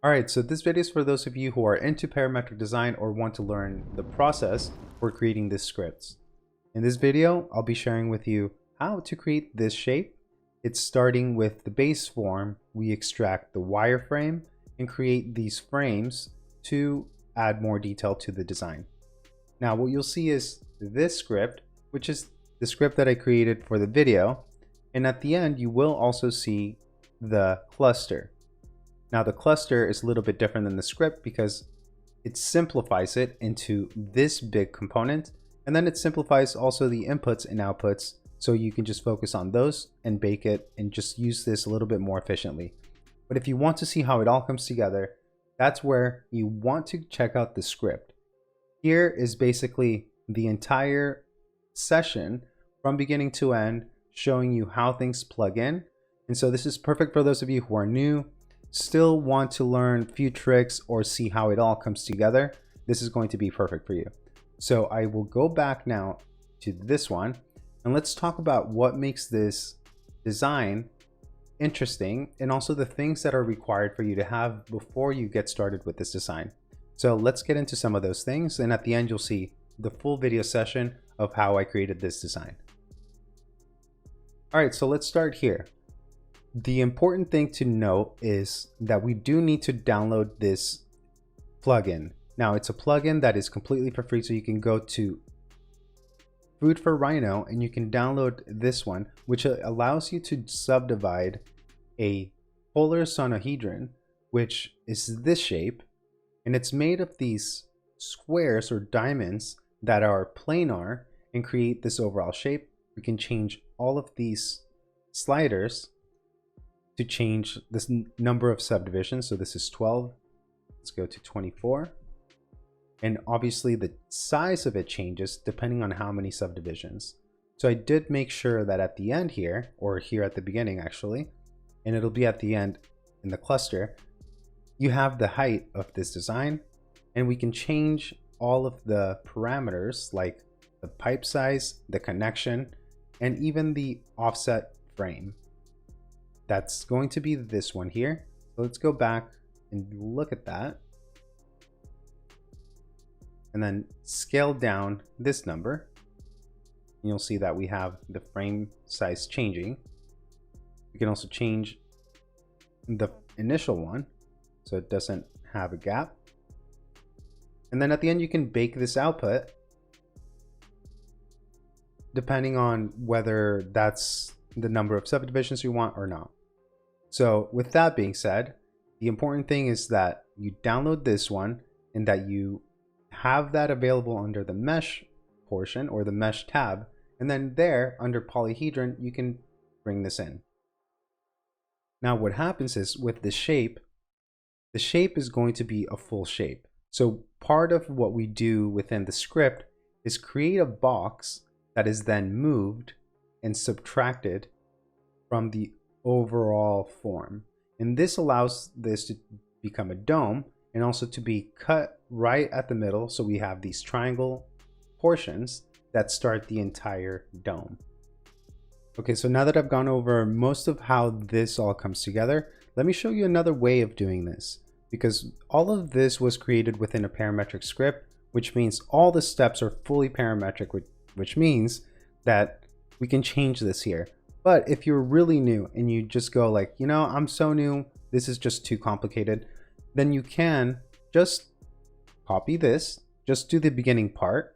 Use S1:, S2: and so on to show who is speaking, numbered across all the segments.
S1: Alright, so this video is for those of you who are into parametric design or want to learn the process for creating these scripts. In this video, I'll be sharing with you how to create this shape. It's starting with the base form. We extract the wireframe and create these frames to add more detail to the design. Now what you'll see is this script, which is the script that I created for the video. And at the end, you will also see the cluster. Now the cluster is a little bit different than the script because it simplifies it into this big component, and then it simplifies also the inputs and outputs so you can just focus on those and bake it and just use this a little bit more efficiently. But if you want to see how it all comes together, that's where you want to check out the script. Here is basically the entire session from beginning to end, showing you how things plug in. And so this is perfect for those of you who are new, still want to learn a few tricks or see how it all comes together. This is going to be perfect for you. So I will go back now to this one and let's talk about what makes this design interesting and also the things that are required for you to have before you get started with this design. So let's get into some of those things, and at the end you'll see the full video session of how I created this design. All right, so let's start here. The important thing to note is that we do need to download this plugin. Now it's a plugin that is completely for free, so you can go to Food for Rhino and you can download this one, which allows you to subdivide a polar Zonohedron, which is this shape, and it's made of these squares or diamonds that are planar and create this overall shape. We can change all of these sliders to change this number of subdivisions. So this is 12. Let's go to 24. And obviously the size of it changes depending on how many subdivisions. So I did make sure that at the end here, or here at the beginning actually, and it'll be at the end in the cluster, you have the height of this design, and we can change all of the parameters like the pipe size, the connection, and even the offset frame. That's going to be this one here. So let's go back and look at that. And then scale down this number. You'll see that we have the frame size changing. We can also change the initial one so it doesn't have a gap. And then at the end, you can bake this output depending on whether that's the number of subdivisions you want or not. So with that being said, the important thing is that you download this one and that you have that available under the mesh portion or the mesh tab. And then there under polyhedron, you can bring this in. Now what happens is with the shape is going to be a full shape. So part of what we do within the script is create a box that is then moved and subtracted from the overall form. And this allows this to become a dome and also to be cut right at the middle. So we have these triangle portions that start the entire dome. Okay, so now that I've gone over most of how this all comes together, let me show you another way of doing this, because all of this was created within a parametric script, which means all the steps are fully parametric, which means that we can change this here. But if you're really new and you just go like, you know, I'm so new, this is just too complicated, then you can just copy this, just do the beginning part,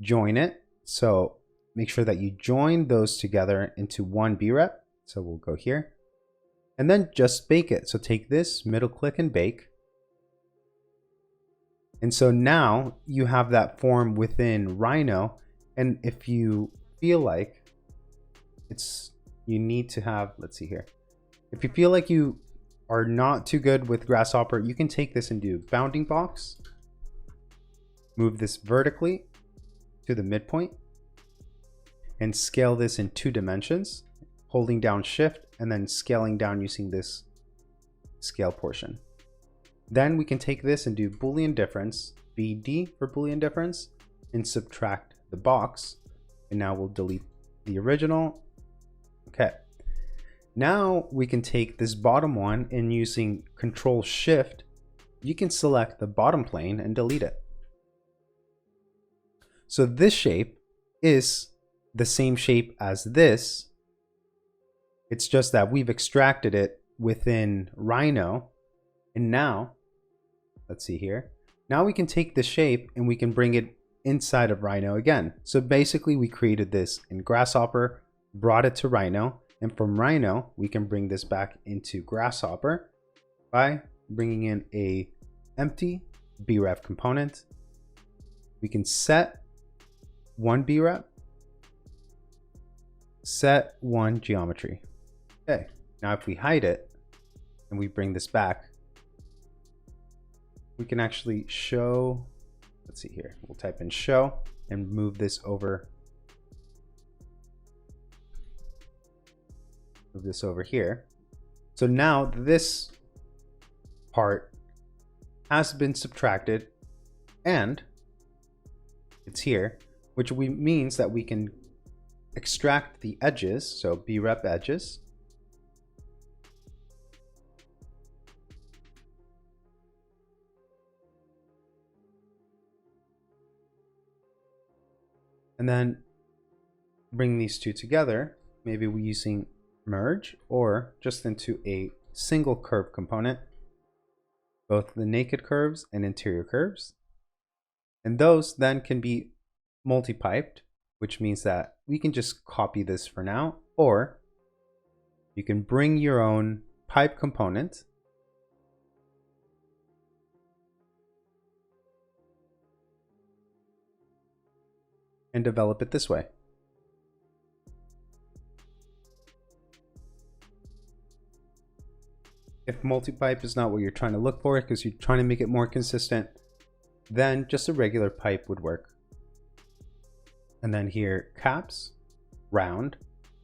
S1: join it. So make sure that you join those together into one brep. So we'll go here and then just bake it. So take this, middle click and bake. And so now you have that form within Rhino. And if you feel like you need to have, let's see here. If you feel like you are not too good with Grasshopper, you can take this and do bounding box, move this vertically to the midpoint and scale this in 2 dimensions, holding down shift and then scaling down using this scale portion. Then we can take this and do Boolean difference, BD for Boolean difference, and subtract the box. And now we'll delete the original. Okay. Now we can take this bottom one and using Control Shift, you can select the bottom plane and delete it. So this shape is the same shape as this. It's just that we've extracted it within Rhino. And now, let's see here. Now we can take the shape and we can bring it inside of Rhino again. So basically we created this in Grasshopper, brought it to Rhino, and from Rhino, we can bring this back into Grasshopper by bringing in a empty bref component. We can set one bref, set one geometry. Okay, now if we hide it and we bring this back, we can actually show, let's see here, we'll type in show and move this over. Move this over here. So now this part has been subtracted and it's here, which means that we can extract the edges. So bref edges. And then bring these two together. Maybe we're using merge or just into a single curve component, both the naked curves and interior curves. And those then can be multi-piped, which means that we can just copy this for now, or you can bring your own pipe component and develop it this way. If multi-pipe is not what you're trying to look for because you're trying to make it more consistent, then just a regular pipe would work. And then here, caps, round,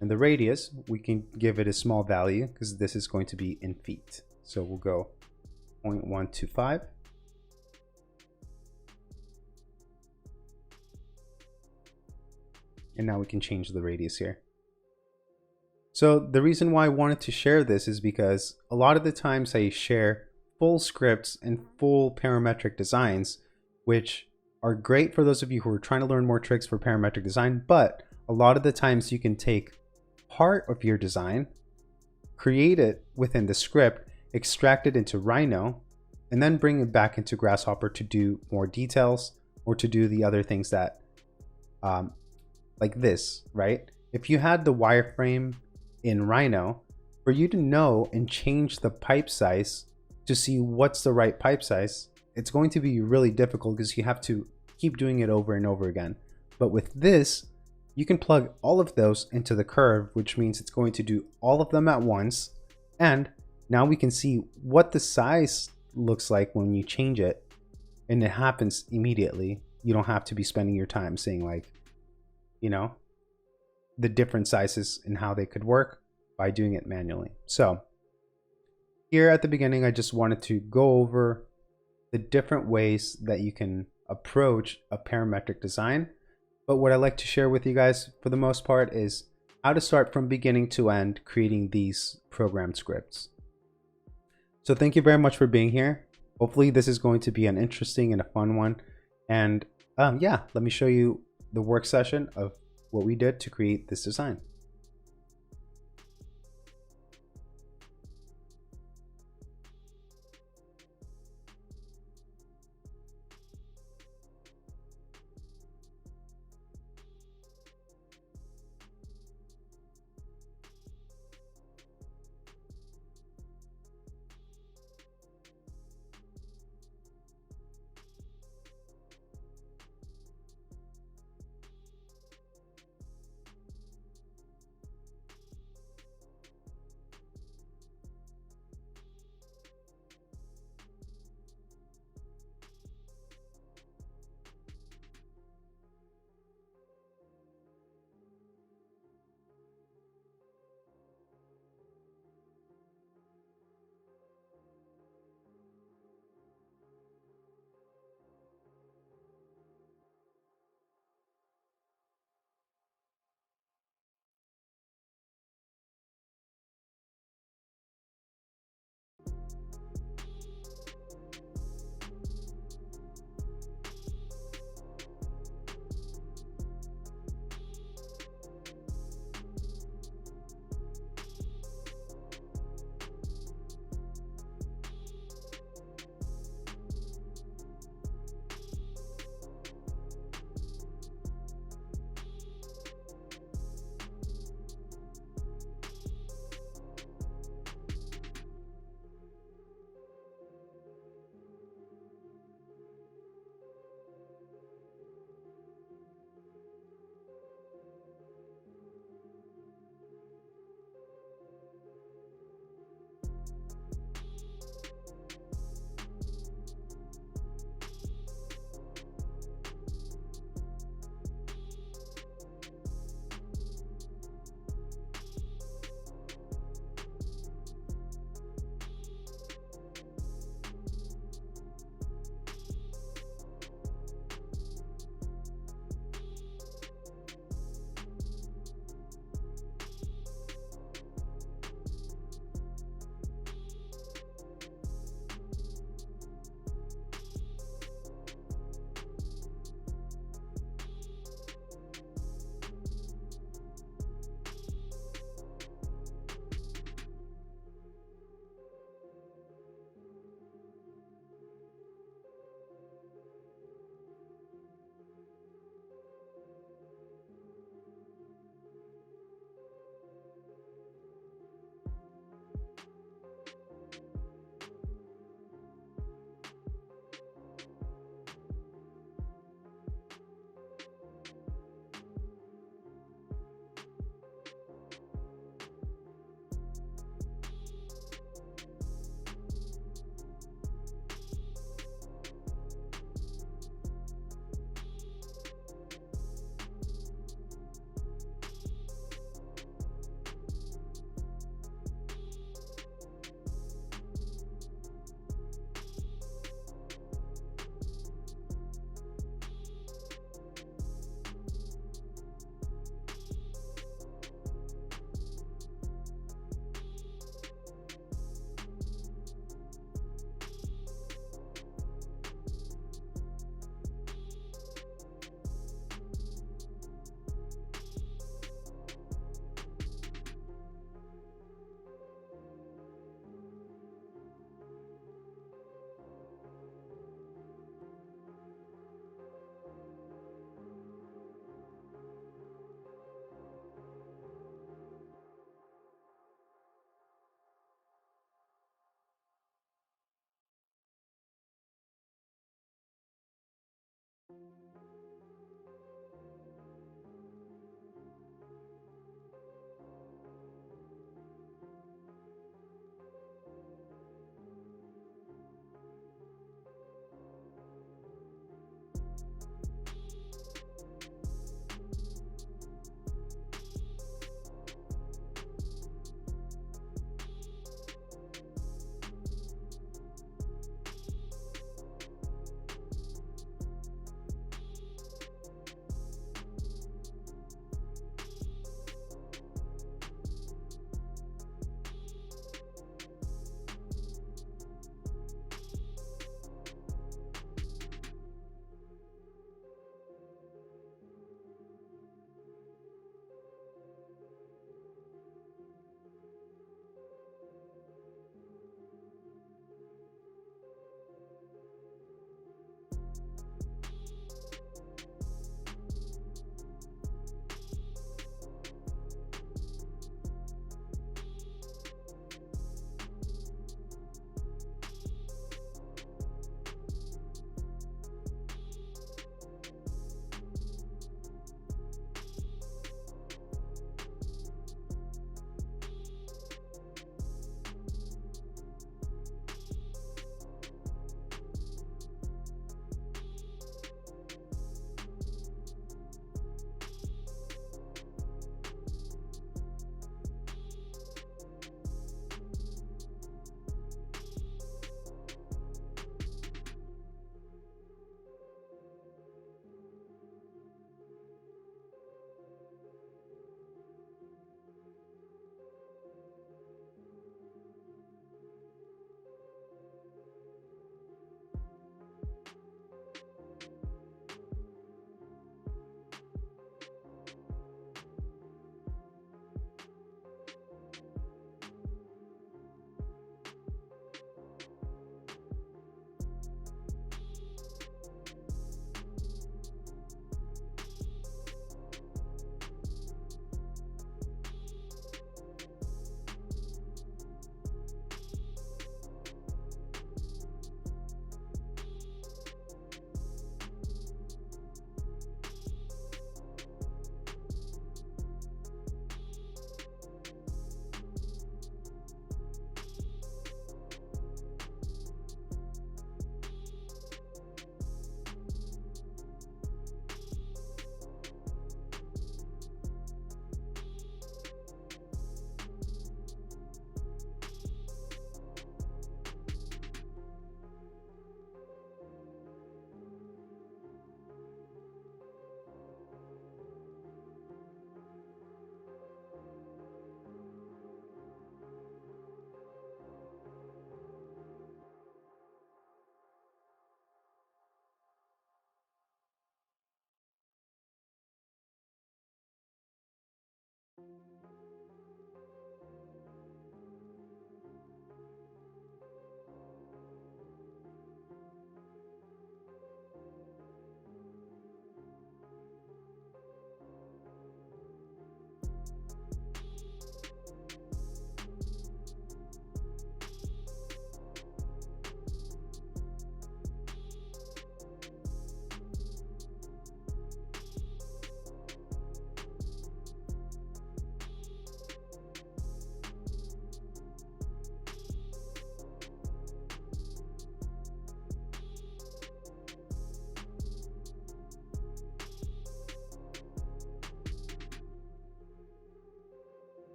S1: and the radius, we can give it a small value because this is going to be in feet. So we'll go 0.125. And now we can change the radius here. So the reason why I wanted to share this is because a lot of the times I share full scripts and full parametric designs, which are great for those of you who are trying to learn more tricks for parametric design, but a lot of the times you can take part of your design, create it within the script, extract it into Rhino, and then bring it back into Grasshopper to do more details or to do the other things that, like this, right? If you had the wireframe in Rhino, for you to know and change the pipe size to see what's the right pipe size, it's going to be really difficult because you have to keep doing it over and over again. But with this, you can plug all of those into the curve, which means it's going to do all of them at once. And now we can see what the size looks like when you change it, and it happens immediately. You don't have to be spending your time saying, like, you know, the different sizes and how they could work by doing it manually. So here at the beginning, I just wanted to go over the different ways that you can approach a parametric design. But what I like to share with you guys for the most part is how to start from beginning to end creating these programmed scripts. So thank you very much for being here. Hopefully this is going to be an interesting and a fun one. And yeah, let me show you the work session of what we did to create this design.